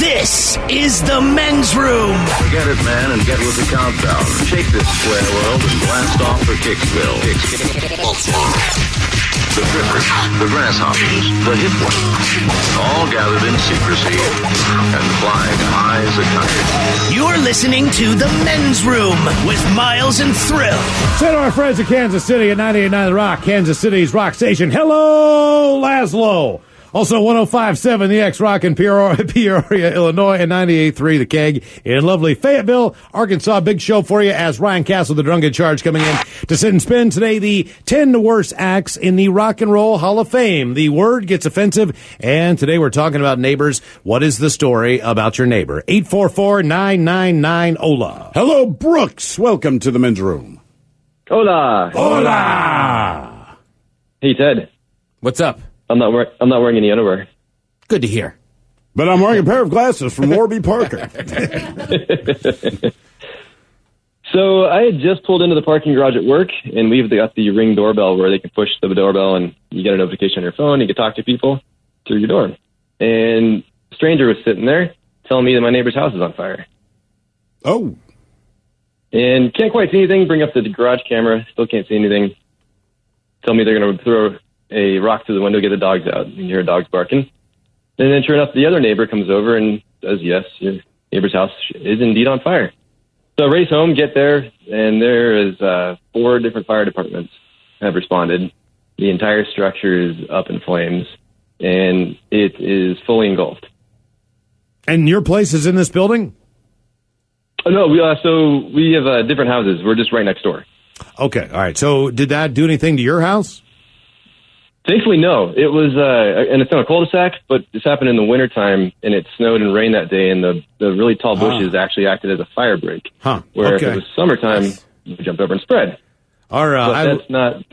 This is the men's room. Get it, man, and get with the countdown. Shake this square world and blast off for Kicksville. The trippers, the grasshoppers, the hip ones, all gathered in secrecy and flying high as a kite. You're listening to the men's room with Miles and Thrill. Say to our friends in Kansas City at 98.9 The Rock, Kansas City's rock station. Hello, Laszlo. Also 105.7 The X Rock in Peoria, Illinois, and 98.3 The Keg in lovely Fayetteville, Arkansas. Big show for you as Ryan Castle, the drunken charge, coming in to sit and spin today the 10 worst acts in the Rock and Roll Hall of Fame. The word gets offensive, and today we're talking about neighbors. What is the story about your neighbor? 844-999-OLA. Hello, Brooks. Welcome to the men's room. Hola. Hola. Hey, Ted. What's up? I'm not wearing any underwear. Good to hear. But I'm wearing a pair of glasses from Warby Parker. So I had just pulled into the parking garage at work, and we've got the Ring doorbell where they can push the doorbell and you get a notification on your phone. You can talk to people through your door. And a stranger was sitting there telling me that my neighbor's house is on fire. Oh. And can't quite see anything. Bring up the garage camera. Still can't see anything. Tell me they're going to throw a rock through the window, get the dogs out. You hear dogs barking. And then sure enough, the other neighbor comes over and says, yes, your neighbor's house is indeed on fire. So I race home, get there, and there is 4 different fire departments have responded. The entire structure is up in flames, and it is fully engulfed. And your place is in this building? Oh, no, we have different houses. We're just right next door. Okay, all right. So did that do anything to your house? Thankfully, no. It was, and it's on a cul-de-sac, but this happened in the wintertime, and it snowed and rained that day, and the really tall bushes actually acted as a fire break. Where if it was summertime, you jumped over and spread. All right. But that's not...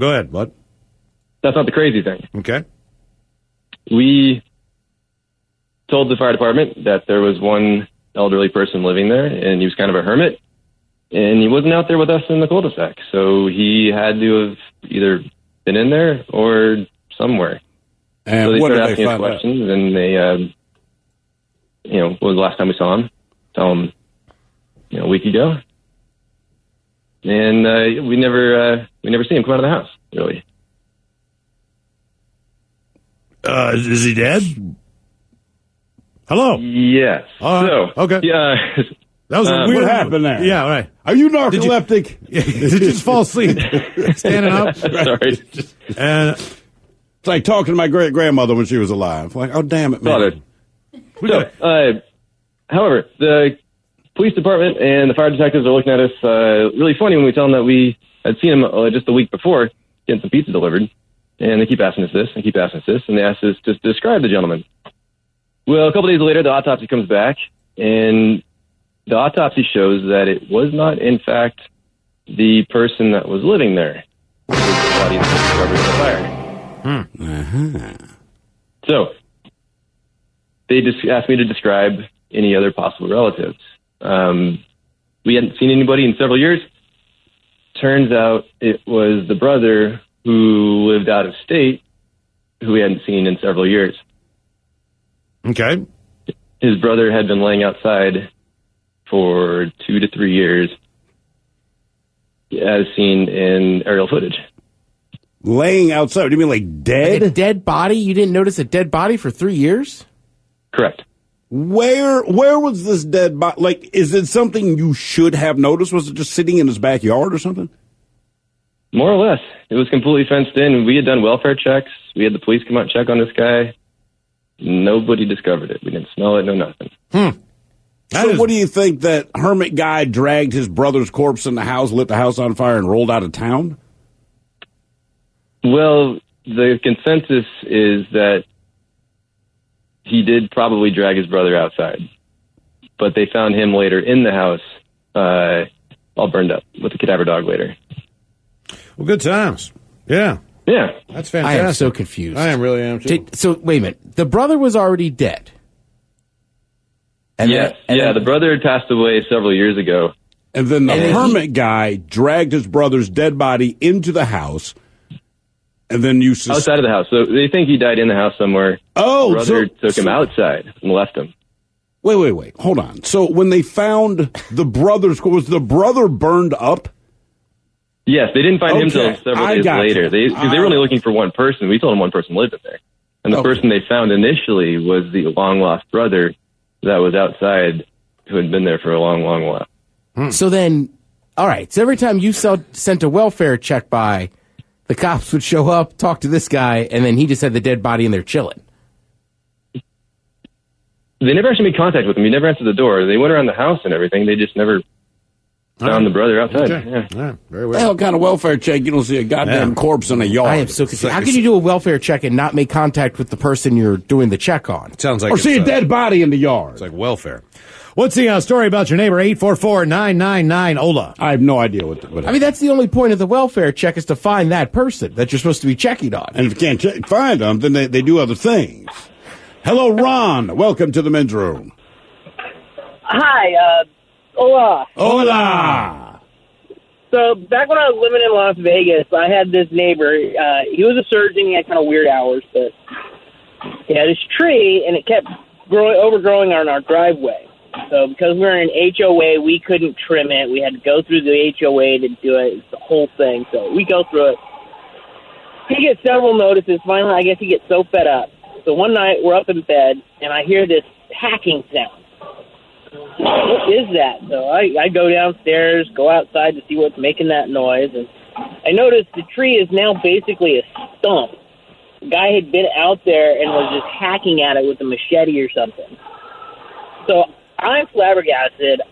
Go ahead. What? That's not the crazy thing. Okay. We told the fire department that there was one elderly person living there, and he was kind of a hermit, and he wasn't out there with us in the cul-de-sac, so he had to have either been in there or somewhere. And so they what started did they asking us find questions, and they, what was the last time we saw him? Tell him, a week ago. And we never see him come out of the house, really. Is he dead? Hello? Yes. Okay. Yeah. That was a weird... What happened there? Yeah, right. Are you narcoleptic? Did you just fall asleep standing up? Sorry. And it's like talking to my great-grandmother when she was alive. Like, oh, damn it, man. However, the police department and the fire detectives are looking at us really funny when we tell them that we had seen him just a week before getting some pizza delivered. And they keep asking us this and keep asking us this, and they asked us to describe the gentleman. Well, a couple days later, the autopsy comes back, and the autopsy shows that it was not, in fact, the person that was living there. It was the body that was discovered in the fire. So, they just asked me to describe any other possible relatives. We hadn't seen anybody in several years. Turns out it was the brother who lived out of state who we hadn't seen in several years. okay. His brother had been laying outside for 2 to 3 years, as seen in aerial footage. Laying outside? What do you mean, like dead? Like a dead body? You didn't notice a dead body for 3 years? Correct. Where was this dead body? Like, is it something you should have noticed? Was it just sitting in his backyard or something? More or less. It was completely fenced in. We had done welfare checks. We had the police come out and check on this guy. Nobody discovered it. We didn't smell it, no nothing. What do you think, that hermit guy dragged his brother's corpse in the house, lit the house on fire, and rolled out of town? Well, the consensus is that he did probably drag his brother outside, but they found him later in the house, all burned up with a cadaver dog later. Well, good times. Yeah. Yeah. That's I fantastic. am so confused. I really am, too. So, wait a minute. The brother was already dead. Yes. The brother had passed away several years ago. And then the hermit guy dragged his brother's dead body into the house, and then you... outside of the house. So they think he died in the house somewhere. Oh, the brother took him outside and left him. Wait. Hold on. So when they found the brother's, was the brother burned up? Yes, they didn't find him until several days later. Because they were only looking for one person. We told them one person lived in there. And the person they found initially was the long-lost brother that was outside who had been there for a long, long while. So then, all right, so every time you sent a welfare check by, the cops would show up, talk to this guy, and then he just had the dead body in there chilling. They never actually made contact with him. He never answered the door. They went around the house and everything. They just never found the brother outside. Okay. Yeah, very weird. The hell kind of welfare check? You don't see a goddamn corpse in a yard. I am so confused. How can you do a welfare check and not make contact with the person you're doing the check on? Sounds like or see a dead body in the yard. It's like welfare. What's the story about your neighbor? 844-999-OLA. I have no idea what. I mean, that's the only point of the welfare check is to find that person that you're supposed to be checking on. And if you can't find them, then they do other things. Hello, Ron. Welcome to the men's room. Hi, hola. Hola. So back when I was living in Las Vegas, I had this neighbor. He was a surgeon. He had kind of weird hours, but he had his tree, and it kept overgrowing on our driveway. So because we were in HOA, we couldn't trim it. We had to go through the HOA to do it. It's the whole thing. So we go through it. He gets several notices. Finally, I guess he gets so fed up. So one night, we're up in bed, and I hear this hacking sound. What is that? So I go downstairs, go outside to see what's making that noise, and I notice the tree is now basically a stump. The guy had been out there and was just hacking at it with a machete or something. So I'm flabbergasted.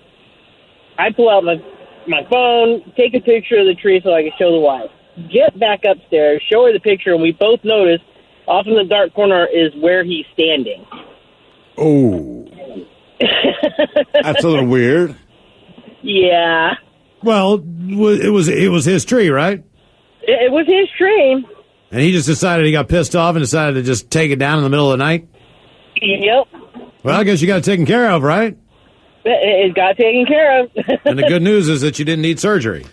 I pull out my phone, take a picture of the tree so I can show the wife. Get back upstairs, show her the picture, and we both notice off in the dark corner is where he's standing. Oh. That's a little weird. Yeah. Well, it was his tree, right? It was his tree. And he just decided he got pissed off and decided to just take it down in the middle of the night? Yep. Well, I guess you got it taken care of, right? It got taken care of. And the good news is that you didn't need surgery.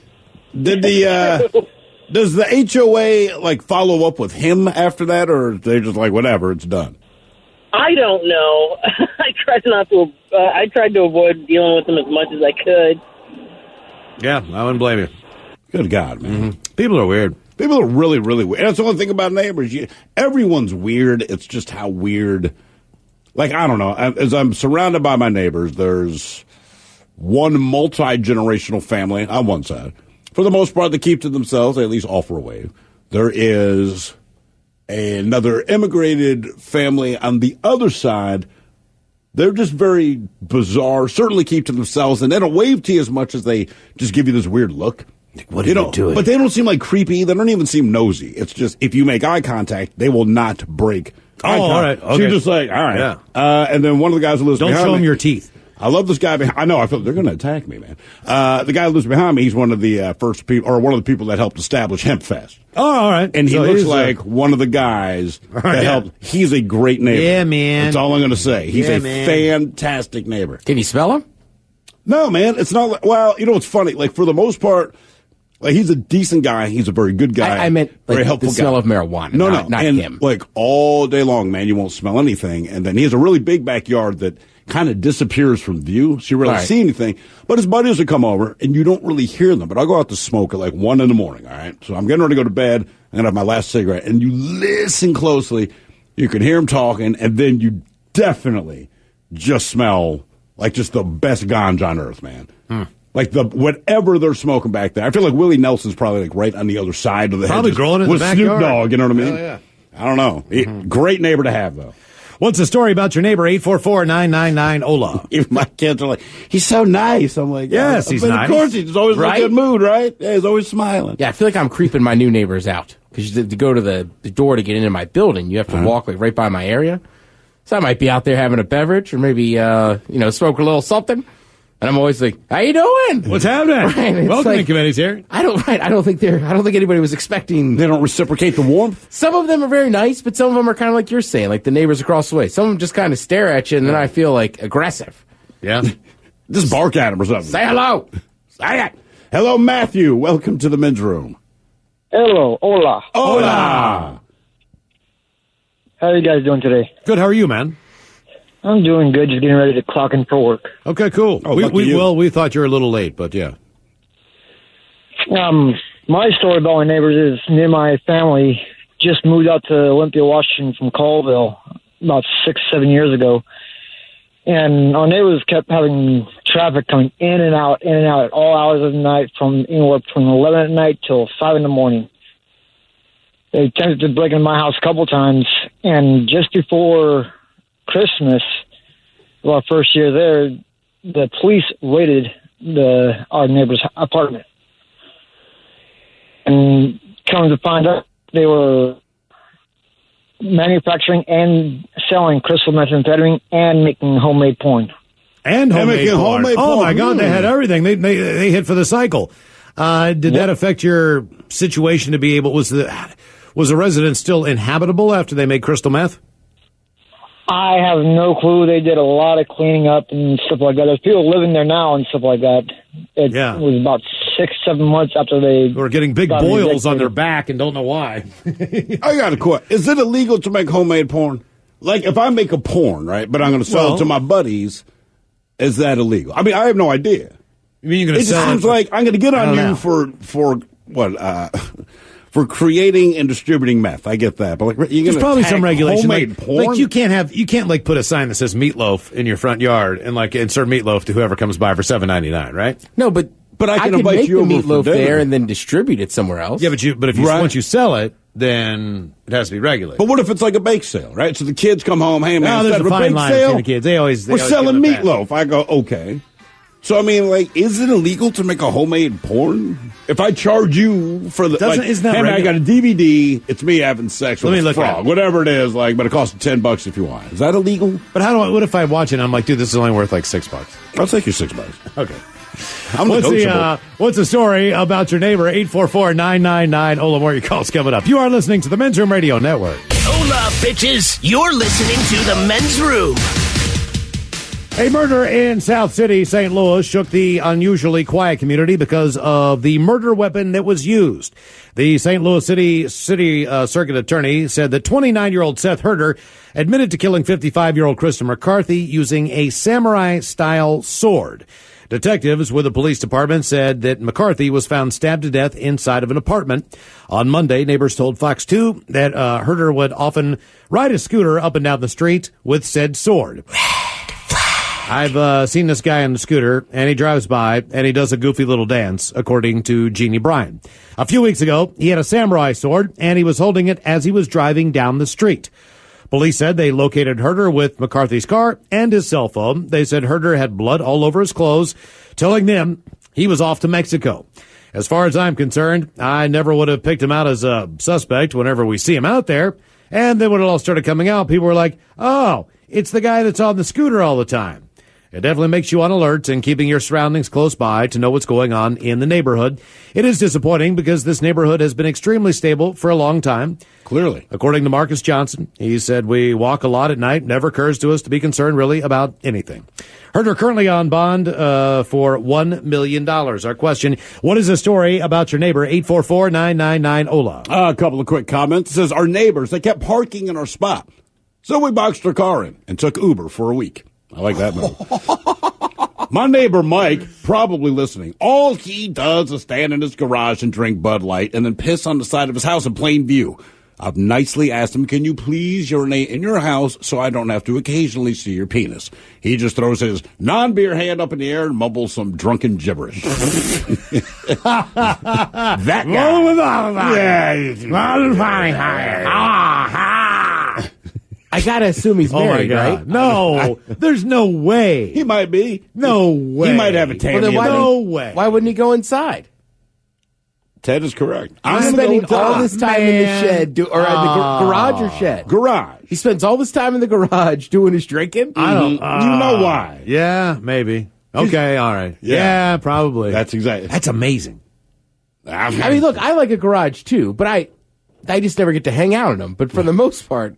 Did does the HOA follow up with him after that, or they just whatever, it's done? I don't know. I tried to avoid dealing with them as much as I could. Yeah, I wouldn't blame you. Good God, man. Mm-hmm. People are weird. People are really, really weird. That's the one thing about neighbors. Everyone's weird. It's just how weird. I don't know. As I'm surrounded by my neighbors, there's one multi-generational family on one side. For the most part, they keep to themselves. They at least offer a wave. There is another immigrated family on the other side. They're just very bizarre, certainly keep to themselves, and they don't wave to you as much as they just give you this weird look. What are you doing? But they don't seem creepy. They don't even seem nosy. It's just if you make eye contact, they will not break eye contact. All right. Okay. So you're just all right. Yeah. And then one of the guys who lives behind me. Don't show them your teeth. I love this guy. I know. I feel they're going to attack me, man. The guy who lives behind me, he's one of the first people, or one of the people that helped establish Hempfest. Oh, all right. And he looks like one of the guys that helped. He's a great neighbor. Yeah, man. That's all I'm going to say. He's a fantastic neighbor. Can you smell him? No, man. It's not. Well, you know what's funny? For the most part, he's a decent guy. He's a very good guy. I meant very helpful the smell guy. of marijuana. No, not and him. All day long, man, you won't smell anything. And then he has a really big backyard that kind of disappears from view, so you really see anything. But his buddies will come over, and you don't really hear them. But I'll go out to smoke at 1 in the morning, all right? So I'm getting ready to go to bed. I'm going to have my last cigarette. And you listen closely. You can hear him talking, and then you definitely just smell just the best ganja on earth, man. Whatever they're smoking back there. I feel like Willie Nelson's probably right on the other side of the probably hedges growing in the with backyard. Snoop Dogg, you know what I mean? Yeah. I don't know. Great neighbor to have, though. What's the story about your neighbor? 844-999-OLA. Even my kids are he's so nice. I'm yes, he's nice. Of course, he's always in a good mood, right? Yeah, he's always smiling. Yeah, I feel like I'm creeping my new neighbors out. Because to go to the door to get into my building, you have to walk right by my area. So I might be out there having a beverage or maybe, smoke a little something. And I'm always like, "How you doing? What's happening? Right, Welcoming committee's here." I don't think anybody was expecting. They don't reciprocate the warmth. Some of them are very nice, but some of them are kind of like you're saying, like the neighbors across the way. Some of them just kind of stare at you, and then I feel aggressive. Yeah, just bark at them or something. Say hello. Say it. Hello, Matthew. Welcome to the men's room. Hello, hola. Hola. How are you guys doing today? good. How are you, man? I'm doing good. Just getting ready to clock in for work. Okay, cool. Oh, lucky you. Well, we thought you were a little late, but yeah. My story about my neighbors is me and my family just moved out to Olympia, Washington from Colville about 6-7 years ago. And our neighbors kept having traffic coming in and out at all hours of the night from anywhere between 11 at night till 5 in the morning. They attempted to break into my house a couple times, and just before Christmas, our first year there, the police raided our neighbor's apartment. And come to find out, they were manufacturing and selling crystal methamphetamine and making homemade porn. And homemade making porn. homemade Oh, porn. my God, they had everything. They hit for the cycle. Did that affect your situation to be able... Was the residence still inhabitable after they made crystal meth? I have no clue. They did a lot of cleaning up and stuff like that. There's people living there now and stuff like that. It was about 6-7 months after they were getting big boils on their back and don't know why. I got a question. Is it illegal to make homemade porn? Like, if I make a porn, right, but I'm going to sell it to my buddies, is that illegal? I mean, I have no idea. You mean you're going to sell it? It seems like I'm going to get on you for what? For creating and distributing meth. I get that, but like, there's probably some regulation. Homemade porn? Like you can't like put a sign that says meatloaf in your front yard and like insert meatloaf to whoever comes by for $7.99, right? No, but I can could invite make you the over for meatloaf dinner. there and then distribute it somewhere else. Yeah, but if you once you sell it, then it has to be regulated. But what if it's like a bake sale, right? So the kids come home, hey man, there's instead a of fine bake line sale, between the kids. They always selling give it a meatloaf. I go, okay. So, I mean, like, is it illegal to make a homemade porn? If I charge you for the, isn't that hey, man, I got a DVD, it's me having sex with Let me a look at frog, it. whatever it is, like, but it costs $10 if you want. Is that illegal? But what if I watch it and I'm like, dude, this is only worth like $6? I'll take your $6. Okay. I'm negotiable. What's the story about your neighbor? 844-999. Ola, more your calls coming up. You are listening to the Men's Room Radio Network. Hola, bitches. You're listening to the Men's Room. A murder in South City, St. Louis, shook the unusually quiet community because of the murder weapon that was used. The St. Louis City Circuit Attorney said that 29-year-old Seth Herder admitted to killing 55-year-old Krista McCarthy using a samurai-style sword. Detectives with the police department said that McCarthy was found stabbed to death inside of an apartment. On Monday, neighbors told Fox 2 that Herder would often ride a scooter up and down the street with said sword. I've seen this guy on the scooter, and he drives by, and he does a goofy little dance, according to Jeannie Bryan. A few weeks ago, he had a samurai sword, and he was holding it as he was driving down the street. Police said they located Herder with McCarthy's car and his cell phone. They said Herder had blood all over his clothes, telling them he was off to Mexico. As far as I'm concerned, I never would have picked him out as a suspect whenever we see him out there. And then when it all started coming out, people were like, oh, it's the guy that's on the scooter all the time. It definitely makes you on alert and keeping your surroundings close by to know what's going on in the neighborhood. It is disappointing because this neighborhood has been extremely stable for a long time. Clearly. According to Marcus Johnson, he said, we walk a lot at night. Never occurs to us to be concerned really about anything. Herder currently on bond for $1 million. Our question, what is the story about your neighbor? 844-999-OLA. A couple of quick comments. It says, our neighbors, they kept parking in our spot. So we boxed our car in and took Uber for a week. I like that move. My neighbor Mike, probably listening, all he does is stand in his garage and drink Bud Light and then piss on the side of his house in plain view. I've nicely asked him, can you please urinate in your house so I don't have to occasionally see your penis? He just throws his non-beer hand up in the air and mumbles some drunken gibberish. That guy. I gotta assume he's married, right? No, there's no way. He might be. No way. He might have a Tammy. No way. Why wouldn't he go inside? Ted is correct. He's spending all this time in the shed, or in the garage or shed. Garage. He spends all this time in the garage doing his drinking. I don't. You know why? Yeah, maybe. Okay, all right. Yeah, probably. That's exactly. That's amazing. I mean, look, I like a garage too, but I just never get to hang out in them. But for the most part,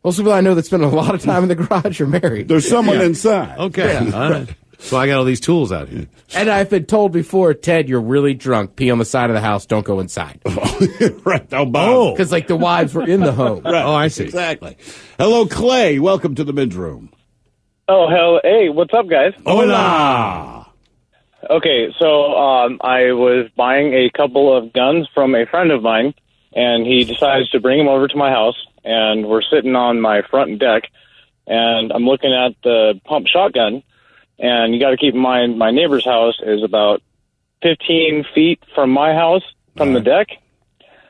most people I know that spend a lot of time in the garage are married. There's someone inside. Okay. All right. So I got all these tools out here. And I've been told before, Ted, you're really drunk. Pee on the side of the house. Don't go inside. Right. Oh, because like the wives were in the home. Right. Oh, I see. Exactly. Hello, Clay. Welcome to the men's room. Oh, hell. Hey, what's up, guys? Hola. Okay, so I was buying a couple of guns from a friend of mine, and he decides to bring them over to my house, and we're sitting on my front deck, and I'm looking at the pump shotgun, and you got to keep in mind my neighbor's house is about 15 feet from my house, from the deck.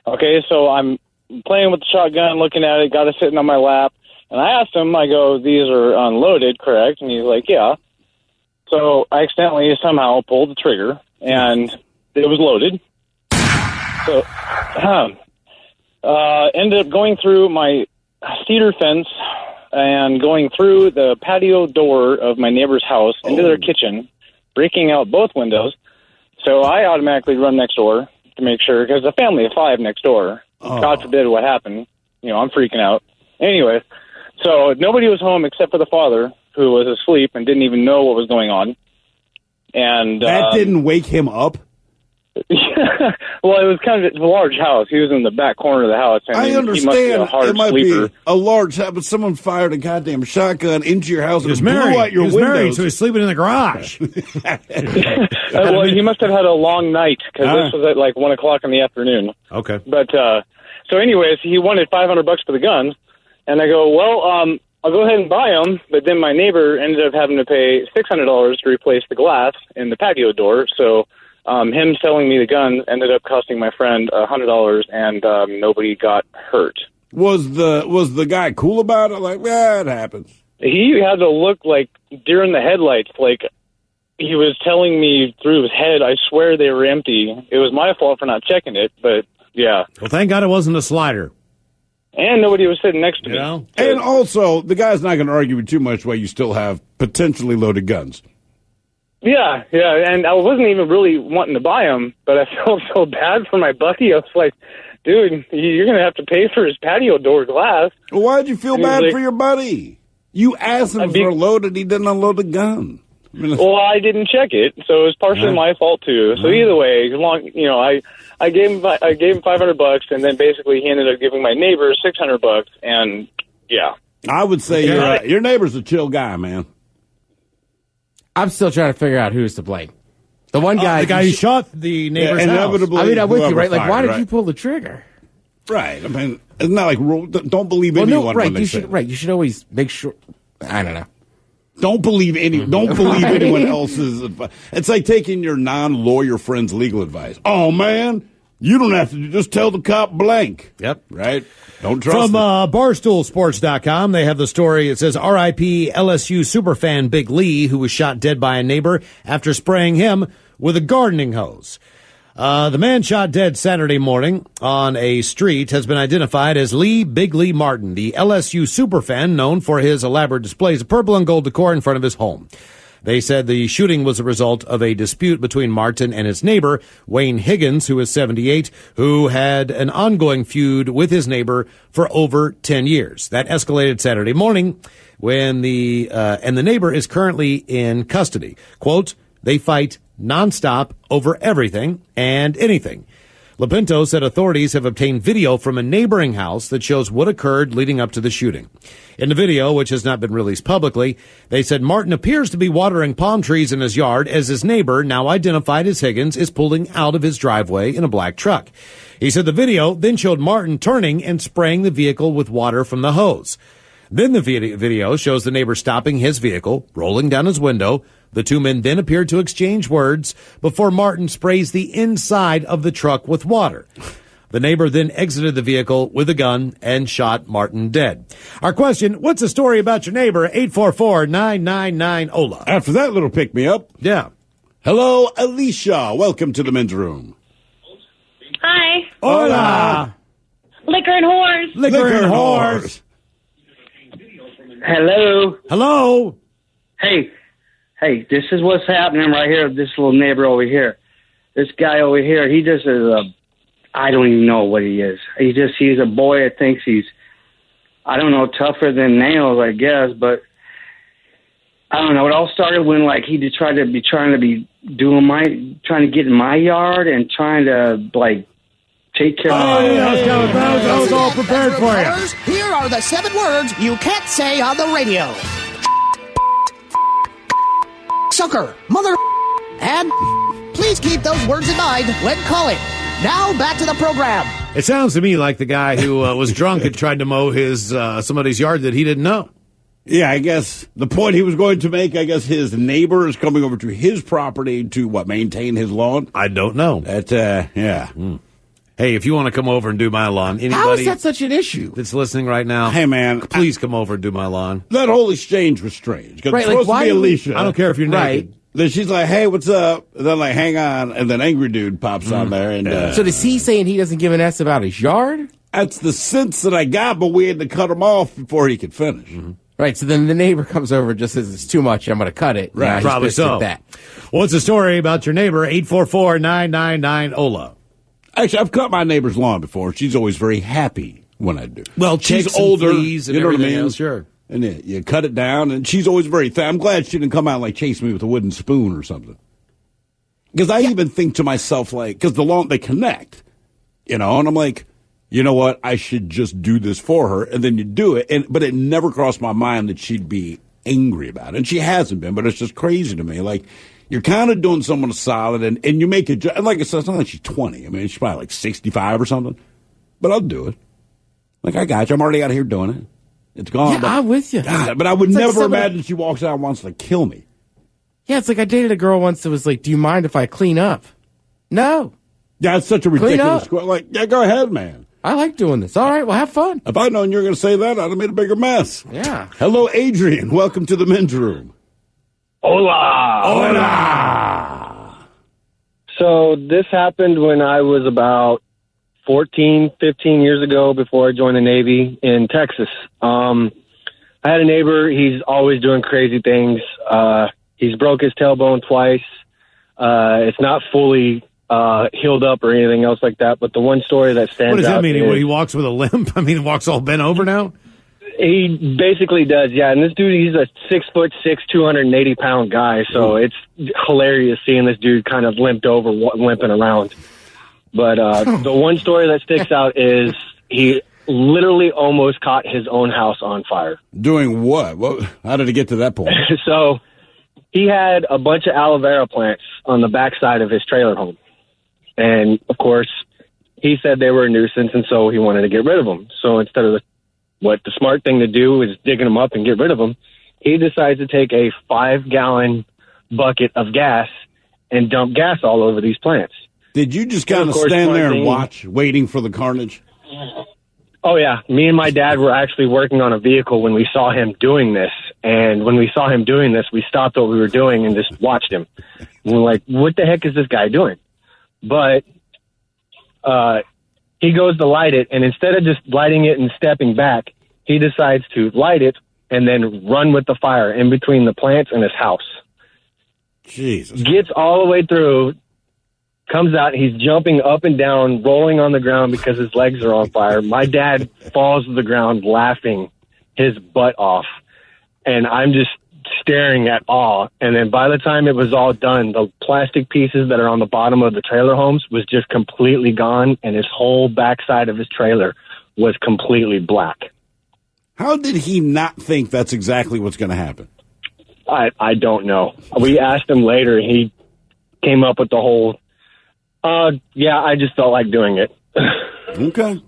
Okay, so I'm playing with the shotgun, looking at it, got it sitting on my lap, and I asked him, I go, these are unloaded, correct? And he's like, yeah. So I accidentally somehow pulled the trigger, and it was loaded. So ended up going through my cedar fence and going through the patio door of my neighbor's house into their kitchen, breaking out both windows. So I automatically run next door to make sure, because a family of 5 next door. God forbid what happened. I'm freaking out. Anyway, so nobody was home except for the father, who was asleep and didn't even know what was going on. And that didn't wake him up? Well, it was kind of a large house. He was in the back corner of the house. And I understand. He must be a hard it might sleeper. be a large house, but someone fired a goddamn shotgun into your house and blew out your he was windows. married, so he's sleeping in the garage. Well, he must have had a long night, because this was at like 1 o'clock in the afternoon. Okay. But so anyways, he wanted $500 for the guns, and I go, well, I'll go ahead and buy them. But then my neighbor ended up having to pay $600 to replace the glass in the patio door. So him selling me the gun ended up costing my friend $100, and nobody got hurt. Was the guy cool about it? Like, yeah, it happens. He had to look like deer in the headlights. Like, he was telling me through his head, I swear they were empty. It was my fault for not checking it, but yeah. Well, thank God it wasn't a slider. And nobody was sitting next to me. know? And also, the guy's not going to argue with too much while you still have potentially loaded guns. Yeah, and I wasn't even really wanting to buy them, but I felt so bad for my buddy. I was like, dude, you're going to have to pay for his patio door glass. Well, why'd you feel bad for your buddy? You asked him for a load and he didn't unload the gun. Well, I didn't check it, so it was partially my fault too. So either way, I gave him $500, and then basically he ended up giving my neighbor $600, and yeah. I would say your neighbor's a chill guy, man. I'm still trying to figure out who's to blame. The one guy, the guy who shot the neighbor's house. Inevitably, I mean, I'm with you, right? Like, fired, why did you pull the trigger? Right. I mean, it's not like don't believe anyone. Right. When they say You should always make sure. I don't know. Don't believe anyone else's advice. It's like taking your non-lawyer friend's legal advice. Oh man, you don't have to just tell the cop blank. Yep. Right. Don't trust From it. BarstoolSports.com, they have the story. It says R.I.P. LSU superfan Big Lee, who was shot dead by a neighbor after spraying him with a gardening hose. The man shot dead Saturday morning on a street has been identified as Big Lee Martin, the LSU superfan known for his elaborate displays of purple and gold decor in front of his home. They said the shooting was a result of a dispute between Martin and his neighbor, Wayne Higgins, who is 78, who had an ongoing feud with his neighbor for over 10 years. That escalated Saturday morning when the neighbor is currently in custody. Quote, they fight nonstop over everything and anything. Lopinto said authorities have obtained video from a neighboring house that shows what occurred leading up to the shooting. In the video, which has not been released publicly, they said Martin appears to be watering palm trees in his yard as his neighbor, now identified as Higgins, is pulling out of his driveway in a black truck. He said the video then showed Martin turning and spraying the vehicle with water from the hose. Then the video shows the neighbor stopping his vehicle, rolling down his window. The two men then appeared to exchange words before Martin sprays the inside of the truck with water. The neighbor then exited the vehicle with a gun and shot Martin dead. Our question, what's the story about your neighbor? 844-999-OLA. After that little pick-me-up. Yeah. Hello, Alicia. Welcome to the men's room. Hi. Hola. Liquor and whores. Liquor and whores. Hello. Hello. Hey, this is what's happening right here. This little neighbor over here. This guy over here, he just is I don't even know what he is. He's a boy that thinks he's, I don't know, tougher than nails, I guess, but I don't know. It all started when, like, he just trying to get in my yard and trying to, like, take care of that was all prepared for you. Here are the 7 words you can't say on the radio. sucker, mother, and please keep those words in mind when calling. Now back to the program. It sounds to me like the guy who was drunk and tried to mow his somebody's yard that he didn't know. Yeah, I guess the point he was going to make, I guess his neighbor is coming over to his property to, maintain his lawn? I don't know. Yeah. Hey, if you want to come over and do my lawn, anybody How is that such an issue? that's listening right now, Hey, man. please come over and do my lawn. That whole exchange was strange. 'Cause Right, it's like, supposed why to be do we- Alicia. I don't care if you're naked. Right. Then she's like, hey, what's up? And then, hang on. And then Angry Dude pops on there. And So is he saying he doesn't give an S about his yard? that's the sense that I got, but we had to cut him off before he could finish. Right, so then the neighbor comes over and just says it's too much, I'm going to cut it. Right, Now he's probably pissed at so. That. What's the story about your neighbor? 844-999-OLA. Actually, I've cut my neighbor's lawn before. She's always very happy when I do. Well, she's ticks and older. fleas and you know what I everything mean? else, sure. And you cut it down, and she's always very I'm glad she didn't come out and chase me with a wooden spoon or something. Because I even think to myself, because the lawn, they connect, and I'm like, you know what, I should just do this for her, and then you do it, but it never crossed my mind that she'd be angry about it, and she hasn't been, but it's just crazy to me, you're kind of doing someone a solid, and you make it, and like I said, it's not like she's 20, I mean, she's probably 65 or something, but I'll do it. I got you, I'm already out here doing it. It's gone. Yeah, I'm with you. God, but I would It's like never imagine she walks out and wants to kill me. Yeah, it's like I dated a girl once that was like, do you mind if I clean up? No. Yeah, it's such a ridiculous question. Yeah, go ahead, man. I like doing this. All right, well, have fun. If I'd known you were going to say that, I'd have made a bigger mess. Yeah. Hello, Adrian. Welcome to the men's room. Hola. Hola. So this happened when I was about 14, 15 years ago before I joined the Navy in Texas. I had a neighbor. He's always doing crazy things. He's broke his tailbone twice. It's not fully healed up or anything else like that, but the one story that stands out. What does that mean? Is, He walks with a limp? I mean, he walks all bent over now? he basically does, yeah. And this dude, he's a 6'6", 280-pound guy, so it's hilarious seeing this dude kind of limping around. But the one story that sticks out is he literally almost caught his own house on fire. Doing what? How did it get to that point? So he had a bunch of aloe vera plants on the backside of his trailer home. And, of course, he said they were a nuisance, and so he wanted to get rid of them. So instead of what the smart thing to do is digging them up and get rid of them, he decides to take a 5-gallon bucket of gas and dump gas all over these plants. Did you just kind of stand there and watch, waiting for the carnage? Oh, yeah. Me and my dad were actually working on a vehicle when we saw him doing this. And when we saw him doing this, we stopped what we were doing and just watched him. And we're like, what the heck is this guy doing? But he goes to light it, and instead of just lighting it and stepping back, he decides to light it and then run with the fire in between the plants and his house. Jesus. Gets all the way through, comes out, he's jumping up and down, rolling on the ground because his legs are on fire. My dad falls to the ground laughing his butt off, and I'm just staring at awe. And then by the time it was all done, the plastic pieces that are on the bottom of the trailer homes was just completely gone, and his whole backside of his trailer was completely black. How did he not think that's exactly what's going to happen? I don't know. We asked him later, and he came up with the whole, yeah, I just felt like doing it. Okay.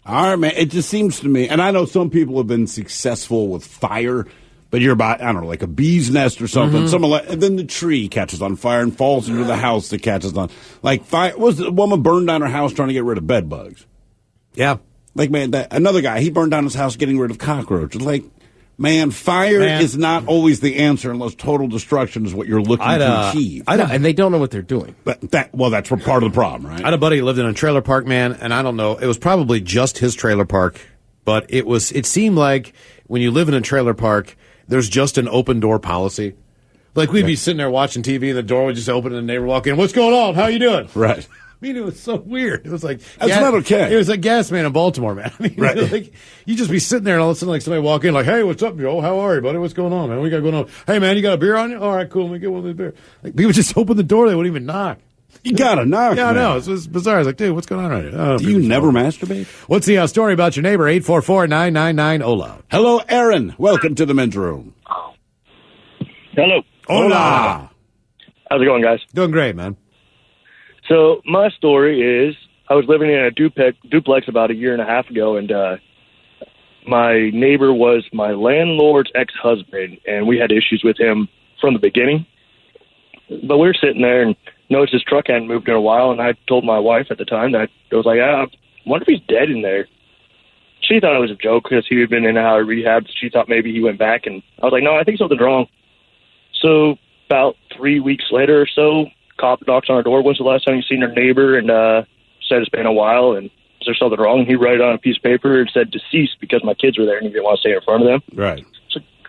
All right, man. It just seems to me, and I know some people have been successful with fire, but you're about, I don't know, like a bee's nest or something. Mm-hmm. And then the tree catches on fire and falls into the house that catches on. Like, fire, was the woman burned down her house trying to get rid of bed bugs? Yeah. Like, man, another guy, he burned down his house getting rid of cockroaches. Like, man, fire is not always the answer unless total destruction is what you're looking to achieve. I know, and they don't know what they're doing. But that's part of the problem, right? I had a buddy who lived in a trailer park, man, and I don't know, it was probably just his trailer park, but it seemed like when you live in a trailer park, there's just an open door policy. Like, we'd be sitting there watching TV, and the door would just open, and the neighbor would walk in, what's going on? How you doing? Right. I mean, it was so weird. It was like that's not okay. It was like Gas Man in Baltimore, man. I mean, right. Like, you just be sitting there, and all of a sudden, like, somebody walk in, like, "Hey, what's up, Joe? How are you, buddy? What's going on, man? What you got going on? Hey, man, you got a beer on you? All right, cool. Let me get one of these beers." Like, people just open the door; they wouldn't even knock. You gotta knock. Yeah, I man. know. It was bizarre. I was like, "Dude, what's going on right here?" Do you never masturbate? What's the story about your neighbor? 844-999-OLA. Hello, Aaron. Welcome to the men's room. Hello. Hola. How's it going, guys? Doing great, man. So my story is I was living in a duplex about a year and a half ago, and my neighbor was my landlord's ex-husband, and we had issues with him from the beginning. But we were sitting there and noticed his truck hadn't moved in a while, and I told my wife at the time that I was like, I wonder if he's dead in there. She thought it was a joke because he had been in and out of rehab. She thought maybe he went back, and I was like, no, I think something's wrong. So about 3 weeks later or so, cop knocks on our door. When's the last time you seen our neighbor? And said it's been a while, and is there something wrong? And he wrote it on a piece of paper and said deceased because my kids were there and he didn't want to stay in front of them. Right.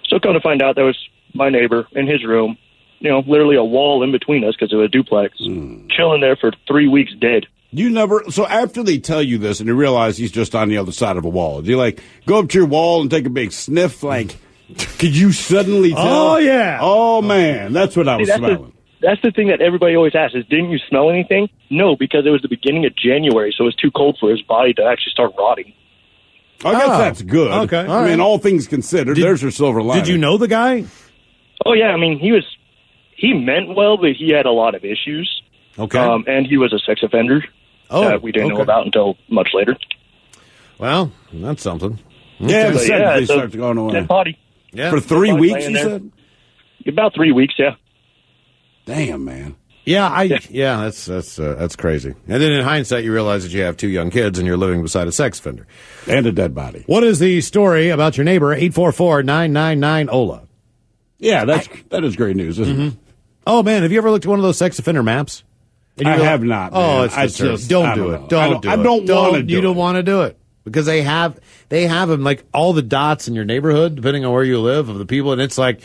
So come to find out, that was my neighbor in his room, literally a wall in between us because it was a duplex, chilling there for 3 weeks dead. You never, so after they tell you this and you realize he's just on the other side of a wall, do you like go up to your wall and take a big sniff? Like, could you suddenly tell? Oh, yeah. Oh, man. That's what I was smelling. That's the thing that everybody always asks is, didn't you smell anything? No, because it was the beginning of January, so it was too cold for his body to actually start rotting. I guess that's good. Okay. I mean, all things considered, there's your silver lining. Did you know the guy? Oh, yeah. I mean, he meant well, but he had a lot of issues. Okay. And he was a sex offender that we didn't know about until much later. Well, that's something. Yeah, But they so start going away. dead body. Yeah. For 3 Dead body weeks, laying you there. said? About 3 weeks, yeah. Damn, man. Yeah, that's crazy. And then in hindsight, you realize that you have 2 young kids and you're living beside a sex offender. And a dead body. What is the story about your neighbor, 844-999-OLA? Yeah, that is great news, isn't it? Oh, man, have you ever looked at one of those sex offender maps? I have not, man. Oh, it's I disturbing. just- Don't I do don't it. know. Don't do it. I don't wanna do You it. don't want to do it. Because they have them, like, all the dots in your neighborhood, depending on where you live, of the people, and it's like,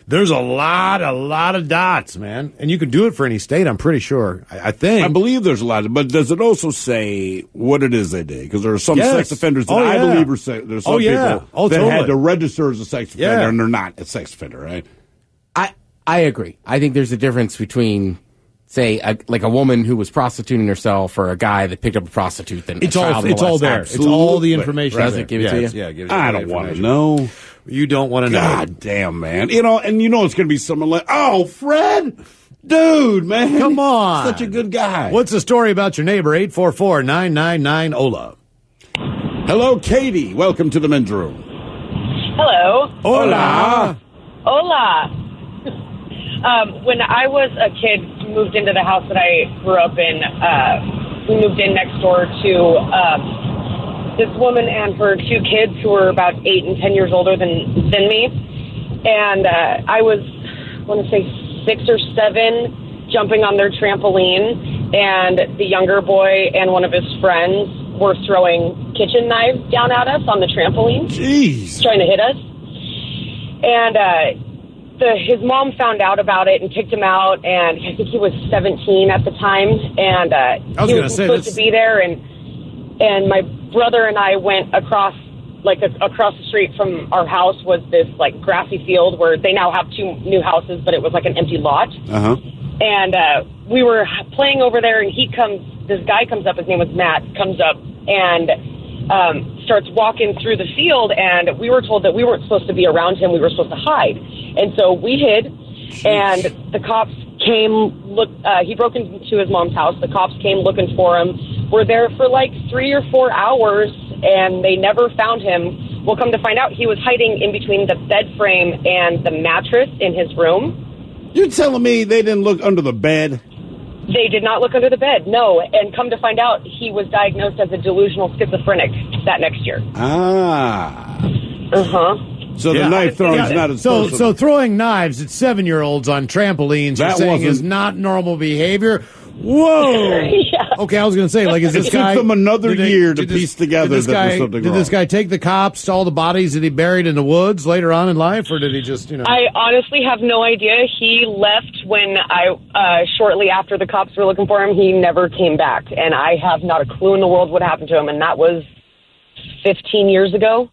there's a lot of dots, man. And you can do it for any state, I'm pretty sure. I think. I believe there's a lot, but does it also say what it is they did? Because there are some Yes. sex offenders that Oh, I yeah. believe are there's some Oh, yeah. people Oh, that totally. had to register as a sex offender, Yeah. and they're not a sex offender, right? I agree. I think there's a difference between, say, like a woman who was prostituting herself or a guy that picked up a prostitute. Than It's a all child there. molester. It's all the information. Does there. it give it to you? Yeah, it gives you I all the don't want to information. know. You don't want to know. God damn, man. And it's going to be someone like, oh, Fred? Dude, man. Come on. Such a good guy. What's the story about your neighbor? 844-999-OLA. Hello, Katie. Welcome to the men's room. Hello. Hola. Hola. When I was a kid, moved into the house that I grew up in. We moved in next door to this woman and her 2 kids who were about 8 and 10 years older than me. And I was, I want to say 6 or 7, jumping on their trampoline, and the younger boy and one of his friends were throwing kitchen knives down at us on the trampoline. Jeez. Trying to hit us. And his mom found out about it and kicked him out, and I think he was 17 at the time, and he was supposed to be there, and my brother and I went across the street from our house was this like grassy field where they now have 2 new houses, but it was like an empty lot. Uh-huh. And we were playing over there, and this guy comes up, his name was Matt, comes up and starts walking through the field, and we were told that we weren't supposed to be around him, we were supposed to hide. And so we hid, and the cops came, he broke into his mom's house, the cops came looking for him, were there for like 3 or 4 hours, and they never found him. We'll come to find out he was hiding in between the bed frame and the mattress in his room. You're telling me they didn't look under the bed? They did not look under the bed, no. And come to find out, he was diagnosed as a delusional schizophrenic that next year. Ah. Uh-huh. So the knife throwing is not as So throwing knives at 7-year-olds on trampolines, you're That saying is wasn't- not normal behavior? Whoa! Okay, I was going to say, like, is this It guy... took them another did they- year to did this- piece together did this that guy, there's something Did wrong. this guy take the cops to all the bodies that he buried in the woods later on in life, or did he just, I honestly have no idea. He left when shortly after the cops were looking for him, he never came back. And I have not a clue in the world what happened to him, and that was 15 years ago.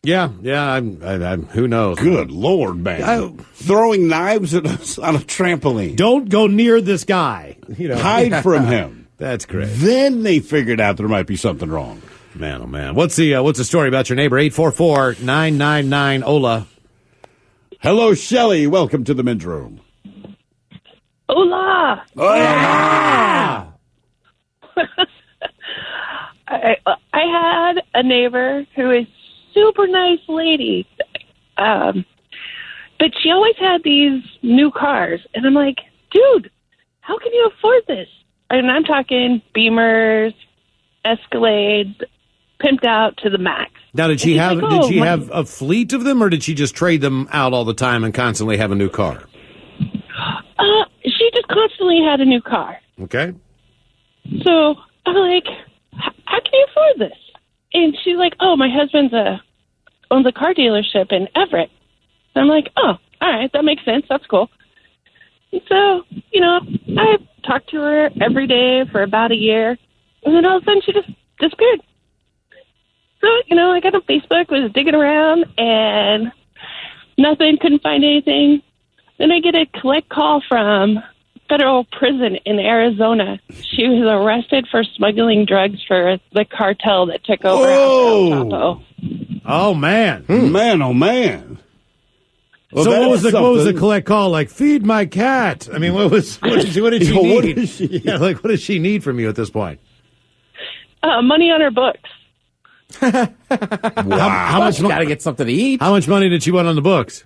Yeah, who knows? Good Lord, man. Throwing knives at us on a trampoline. Don't go near this guy. Hide from him. That's great. Then they figured out there might be something wrong. Man, oh man. What's the story about your neighbor? 844-999-OLA. Hello, Shelley. Welcome to the men's room. Hola! Hola! I had a neighbor who is super nice lady, but she always had these new cars, and I'm like, dude, how can you afford this? And I'm talking Beamers, Escalades, pimped out to the max. Now, did she have a fleet of them, or did she just trade them out all the time and constantly have a new car? She just constantly had a new car. Okay. So I'm like, how can you afford this? And she's like, oh, my husband owns a car dealership in Everett. And I'm like, oh, all right, that makes sense. That's cool. And so, I talked to her every day for about a year. And then all of a sudden she just disappeared. So, I got on Facebook, was digging around, and nothing, couldn't find anything. Then I get a collect call from federal prison in Arizona. She was arrested for smuggling drugs for the cartel that took over El Chapo. Oh, man. Man, oh, man. Well, so what was the collect call? Like, feed my cat. I mean, what did she need? What does she need from you at this point? Money on her books. Wow. How much? Got to get something to eat. How much money did she want on the books?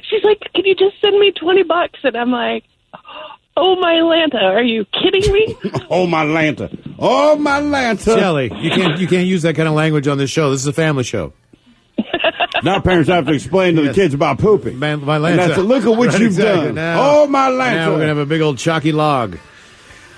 She's like, can you just send me $20? And I'm like, oh, my Lanta, are you kidding me? Oh, my Lanta. Oh, my Lanta. Shelley, you can't use that kind of language on this show. This is a family show. Now parents have to explain to the kids about pooping. My Lanta. And that's look at what you've done. Now, oh, my Lanta. Now we're going to have a big old chalky log.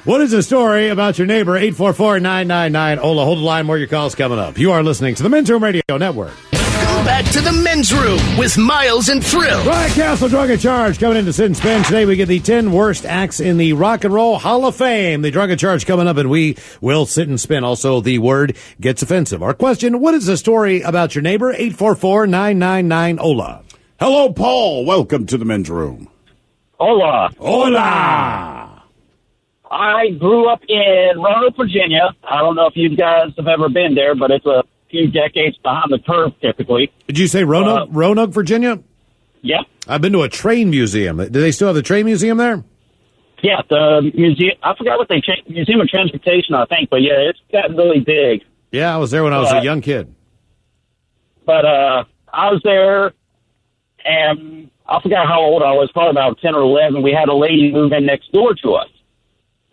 What is the story about your neighbor? 844-999. Ola, hold the line. More of your calls coming up. You are listening to the Men's Room Radio Network. Go back to the Men's Room with Miles and Thrill. Ryan Castle, Drunk and Charge, coming into Sit and Spin. Today we get the 10 worst acts in the Rock and Roll Hall of Fame. The Drunk and Charge coming up, and we will sit and spin. Also, the word gets offensive. Our question, what is the story about your neighbor? 844-999-OLA. Hello, Paul. Welcome to the Men's Room. Hola. Hola. I grew up in Roanoke, Virginia. I don't know if you guys have ever been there, but it's a few decades behind the curve, typically. Did you say Roanoke, Virginia? Yep. I've been to a train museum. Do they still have the train museum there? Yeah, the museum. I forgot what they changed. Museum of Transportation, I think. But yeah, it's gotten really big. Yeah, I was there when I was a young kid. But I was there, and I forgot how old I was. Probably about 10 or 11. We had a lady move in next door to us.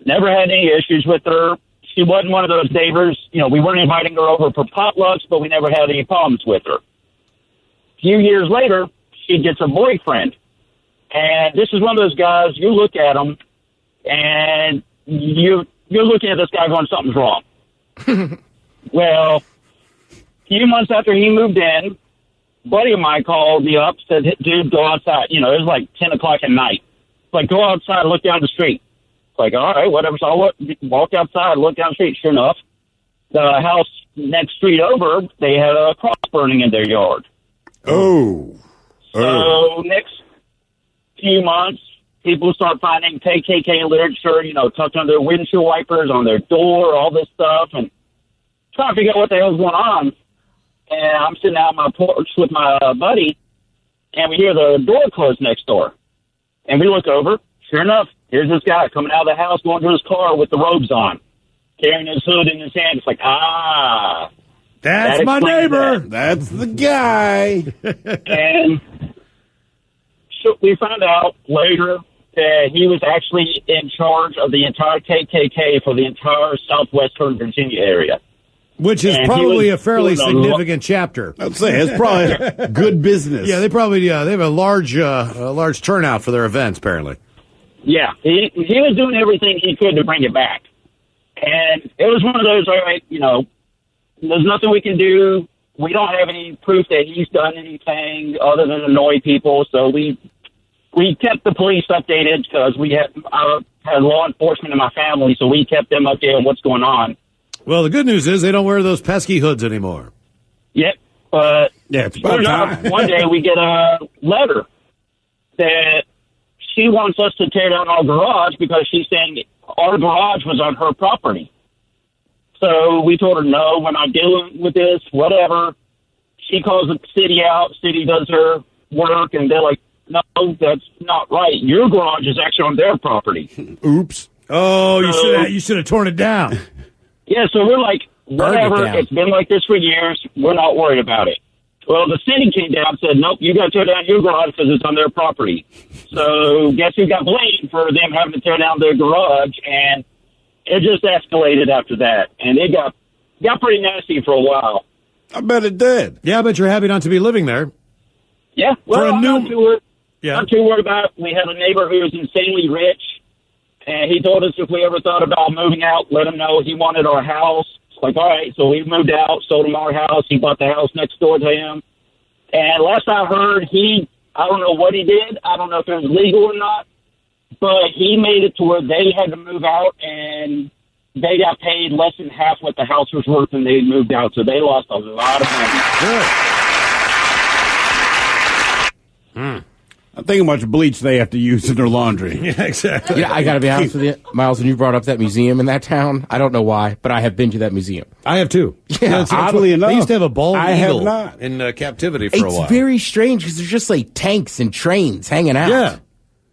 Never had any issues with her. She wasn't one of those neighbors. We weren't inviting her over for potlucks, but we never had any problems with her. A few years later, she gets a boyfriend. And this is one of those guys, you look at him, and you're looking at this guy going, something's wrong. Well, a few months after he moved in, a buddy of mine called me up, said, dude, go outside. It was like 10 o'clock at night. Like, go outside and look down the street. Like, all right, whatever. So I walked outside, looked down the street. Sure enough, the house next street over, they had a cross burning in their yard. Oh. So next few months, people start finding KKK literature, tucked under their windshield wipers, on their door, all this stuff, and trying to figure out what the hell's going on. And I'm sitting out on my porch with my buddy, and we hear the door close next door. And we look over. Sure enough, here's this guy coming out of the house, going to his car with the robes on, carrying his hood in his hand. It's like, that's my neighbor. That's the guy. And so we found out later that he was actually in charge of the entire KKK for the entire southwestern Virginia area. Which is probably a fairly significant chapter. I'd say it's probably good business. Yeah, they probably they have a large turnout for their events, apparently. Yeah, he was doing everything he could to bring it back. And it was one of those, all right, there's nothing we can do. We don't have any proof that he's done anything other than annoy people. So we kept the police updated because I had law enforcement in my family, so we kept them updated on what's going on. Well, the good news is they don't wear those pesky hoods anymore. Yep. But yeah, it's about time. One day we get a letter that she wants us to tear down our garage because she's saying our garage was on her property. So we told her, no, we're not dealing with this, whatever. She calls the city out. City does her work, and they're like, no, that's not right. Your garage is actually on their property. Oops. Oh, you should have torn it down. Yeah, so we're like, whatever. It's been like this for years. We're not worried about it. Well, the city came down and said, nope, you got to tear down your garage because it's on their property. So guess who got blamed for them having to tear down their garage? And it just escalated after that. And it got pretty nasty for a while. I bet it did. Yeah, I bet you're happy not to be living there. Yeah, well, I'm not too worried about it. We have a neighbor who is insanely rich, and he told us if we ever thought about moving out, let him know he wanted our house. It's like, all right, so we moved out, sold him our house. He bought the house next door to him. And last I heard, I don't know what he did. I don't know if it was legal or not, but he made it to where they had to move out, and they got paid less than half what the house was worth when they moved out, so they lost a lot of money. Good. I'm thinking how much bleach they have to use in their laundry. Yeah, exactly. Yeah, I got to be honest with you, Miles, when you brought up that museum in that town, I don't know why, but I have been to that museum. I have too. Yeah, oddly enough. They used to have a bald I have eagle not. in captivity for a while. It's very strange because there's just like tanks and trains hanging out. Yeah.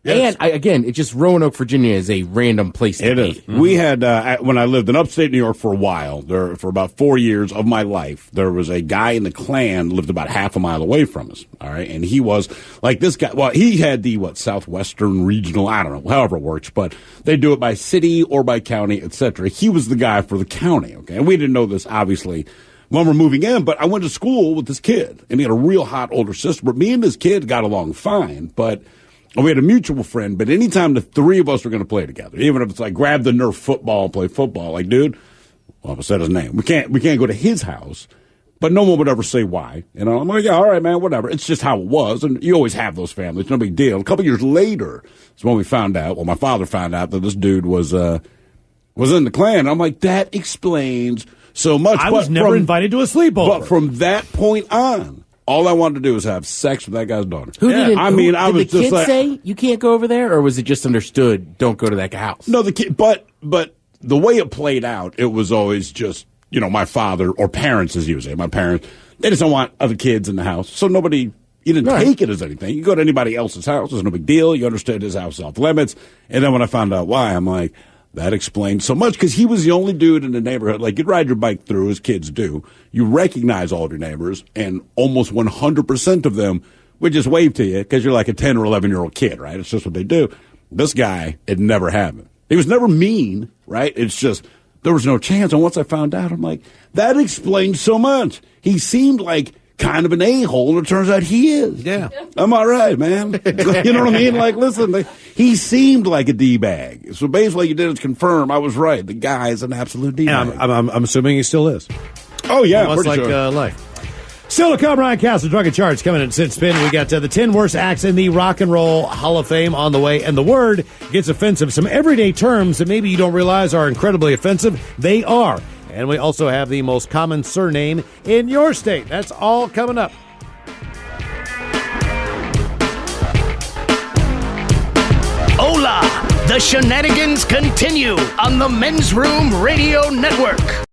And again, it's just Roanoke, Virginia is a random place to It be. is. Mm-hmm. We had, when I lived in upstate New York for a while, for about 4 years of my life, there was a guy in the Klan lived about half a mile away from us. All right. And he was like this guy. Well, he had the, Southwestern Regional, I don't know, however it works, but they do it by city or by county, etc. He was the guy for the county. Okay. And we didn't know this, obviously, when we're moving in, but I went to school with this kid, and he had a real hot older sister. But me and this kid got along fine, but we had a mutual friend, but anytime the three of us were going to play together, even if it's like grab the Nerf football and play football, like, dude, well, I said his name. We can't go to his house, but no one would ever say why. You know, I'm like, yeah, all right, man, whatever. It's just how it was, and you always have those families. No big deal. A couple years later is when we found out. Well, my father found out that this dude was in the Klan. I'm like, that explains so much. I was never invited to a sleepover. But from that point on, all I wanted to do was have sex with that guy's daughter. Who did it? I mean, I was did the just kid like, say you can't go over there, or was it just understood don't go to that house? No, the kid, but the way it played out, it was always just, my father or parents, as you would say, my parents, they just don't want other kids in the house. So you didn't take it as anything. You go to anybody else's house, it's no big deal. You understood his house off limits. And then when I found out why, I'm like, that explains so much, because he was the only dude in the neighborhood. Like, you'd ride your bike through, as kids do. You recognize all of your neighbors, and almost 100% of them would just wave to you because you're like a 10 or 11-year-old kid, right? It's just what they do. This guy, it never happened. He was never mean, right? It's just there was no chance. And once I found out, I'm like, that explains so much. He seemed like kind of an a-hole, and it turns out he is. Yeah. I'm all right, man. You know what I mean? Like, listen, he seemed like a D-bag. So basically what you did is confirm I was right. The guy is an absolute D-bag. I'm assuming he still is. Oh, yeah. Almost like life. Still to come, Ryan Castle, Drunken Charts coming in Sit Spin. We got the 10 worst acts in the Rock and Roll Hall of Fame on the way. And the word gets offensive. Some everyday terms that maybe you don't realize are incredibly offensive. They are. And we also have the most common surname in your state. That's all coming up. Hola! The shenanigans continue on the Men's Room Radio Network.